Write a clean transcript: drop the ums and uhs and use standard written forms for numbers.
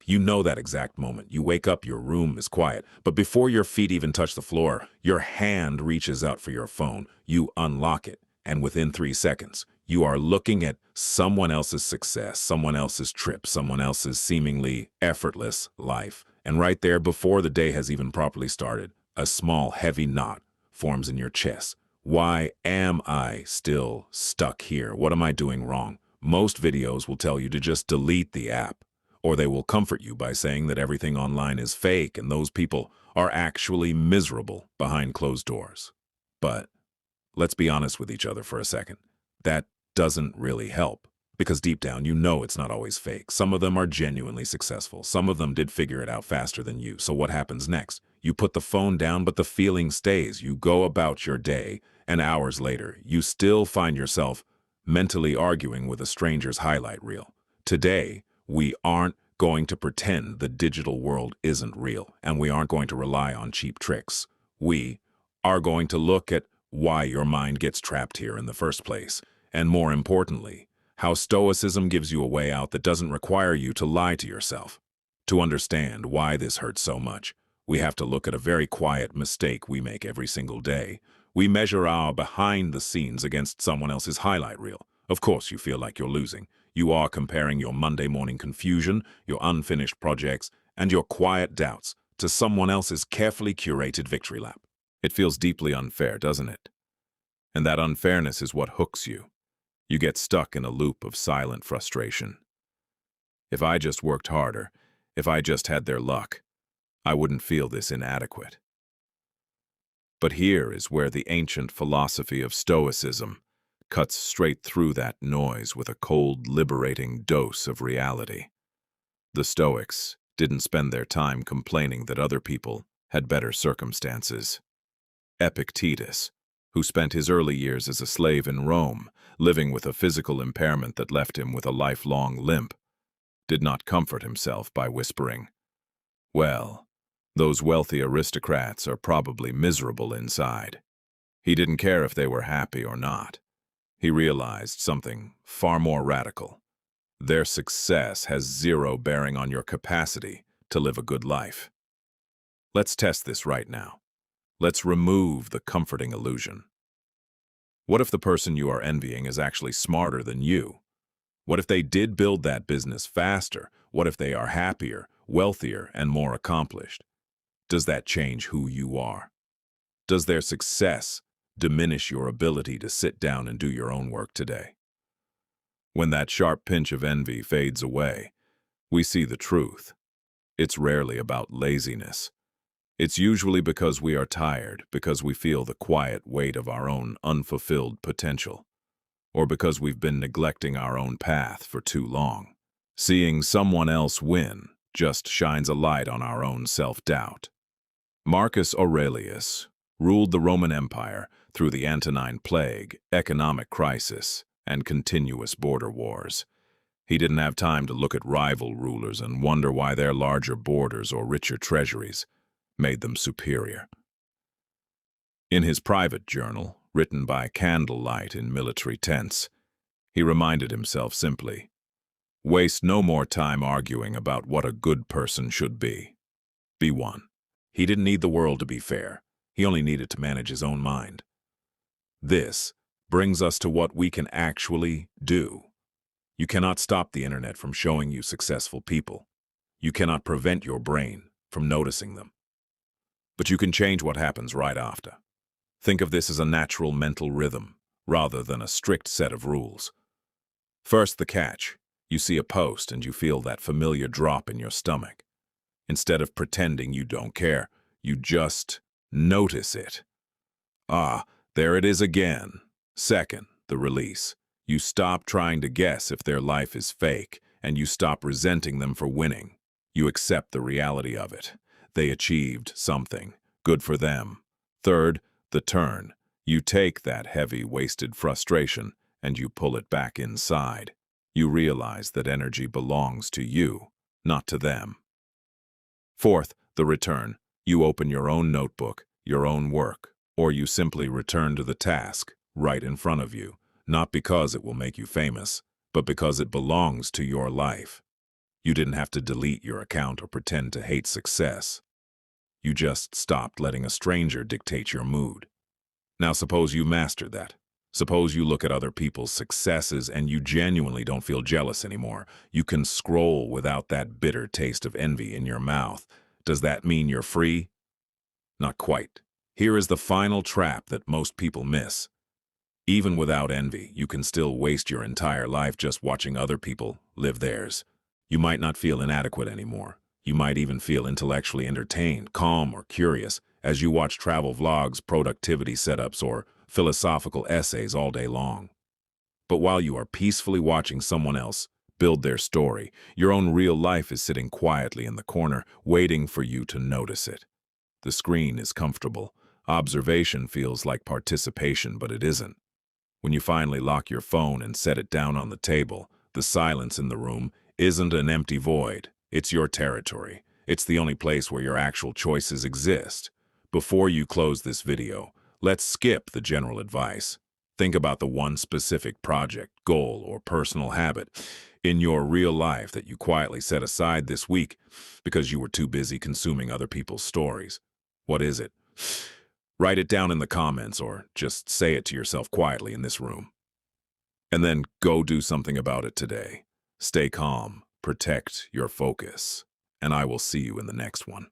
You know that exact moment. You wake up, your room is quiet, but before your feet even touch the floor, your hand reaches out for your phone. You unlock it, and within 3 seconds, you are looking at someone else's success, someone else's trip, someone else's seemingly effortless life. And right there, before the day has even properly started, a small, heavy knot forms in your chest. Why am I still stuck here? What am I doing wrong? Most videos will tell you to just delete the app, or they will comfort you by saying that everything online is fake and those people are actually miserable behind closed doors. But let's be honest with each other for a second. That doesn't really help, because deep down you know it's not always fake. Some of them are genuinely successful. Some of them did figure it out faster than you. So what happens next? You put the phone down, but the feeling stays. You go about your day, and hours later, you still find yourself mentally arguing with a stranger's highlight reel. Today, we aren't going to pretend the digital world isn't real, and we aren't going to rely on cheap tricks. We are going to look at why your mind gets trapped here in the first place, and more importantly, how Stoicism gives you a way out that doesn't require you to lie to yourself. To understand why this hurts so much, we have to look at a very quiet mistake we make every single day. We measure our behind the scenes against someone else's highlight reel. Of course, you feel like you're losing. You are comparing your Monday morning confusion, your unfinished projects, and your quiet doubts to someone else's carefully curated victory lap. It feels deeply unfair, doesn't it? And that unfairness is what hooks you. You get stuck in a loop of silent frustration. If I just worked harder, if I just had their luck, I wouldn't feel this inadequate. But here is where the ancient philosophy of Stoicism cuts straight through that noise with a cold, liberating dose of reality. The Stoics didn't spend their time complaining that other people had better circumstances. Epictetus, who spent his early years as a slave in Rome, living with a physical impairment that left him with a lifelong limp, did not comfort himself by whispering, "Well, those wealthy aristocrats are probably miserable inside." He didn't care if they were happy or not. He realized something far more radical. Their success has zero bearing on your capacity to live a good life. Let's test this right now. Let's remove the comforting illusion. What if the person you are envying is actually smarter than you? What if they did build that business faster? What if they are happier, wealthier, and more accomplished? Does that change who you are? Does their success diminish your ability to sit down and do your own work today? When that sharp pinch of envy fades away, we see the truth. It's rarely about laziness. It's usually because we are tired, because we feel the quiet weight of our own unfulfilled potential, or because we've been neglecting our own path for too long. Seeing someone else win just shines a light on our own self-doubt. Marcus Aurelius ruled the Roman Empire through the Antonine Plague, economic crisis, and continuous border wars. He didn't have time to look at rival rulers and wonder why their larger borders or richer treasuries made them superior. In his private journal, written by candlelight in military tents, he reminded himself simply, "Waste no more time arguing about what a good person should be. Be one." He didn't need the world to be fair. He only needed to manage his own mind. This brings us to what we can actually do. You cannot stop the internet from showing you successful people. You cannot prevent your brain from noticing them. But you can change what happens right after. Think of this as a natural mental rhythm, rather than a strict set of rules. First, the catch. You see a post and you feel that familiar drop in your stomach. Instead of pretending you don't care, you just notice it. Ah, there it is again. Second, the release. You stop trying to guess if their life is fake, and you stop resenting them for winning. You accept the reality of it. They achieved something. Good for them. Third, the turn. You take that heavy, wasted frustration and you pull it back inside. You realize that energy belongs to you, not to them. Fourth, the return. You open your own notebook, your own work, or you simply return to the task right in front of you, not because it will make you famous, but because it belongs to your life. You didn't have to delete your account or pretend to hate success. You just stopped letting a stranger dictate your mood. Now suppose you mastered that. Suppose you look at other people's successes and you genuinely don't feel jealous anymore. You can scroll without that bitter taste of envy in your mouth. Does that mean you're free? Not quite. Here is the final trap that most people miss. Even without envy, you can still waste your entire life just watching other people live theirs. You might not feel inadequate anymore. You might even feel intellectually entertained, calm, or curious as you watch travel vlogs, productivity setups, or philosophical essays all day long. But while you are peacefully watching someone else build their story, your own real life is sitting quietly in the corner, waiting for you to notice it. The screen is comfortable. Observation feels like participation, but it isn't. When you finally lock your phone and set it down on the table, the silence in the room isn't an empty void. It's your territory. It's the only place where your actual choices exist. Before you close this video, let's skip the general advice. Think about the one specific project, goal, or personal habit in your real life that you quietly set aside this week because you were too busy consuming other people's stories. What is it? Write it down in the comments or just say it to yourself quietly in this room. And then go do something about it today. Stay calm, protect your focus, and I will see you in the next one.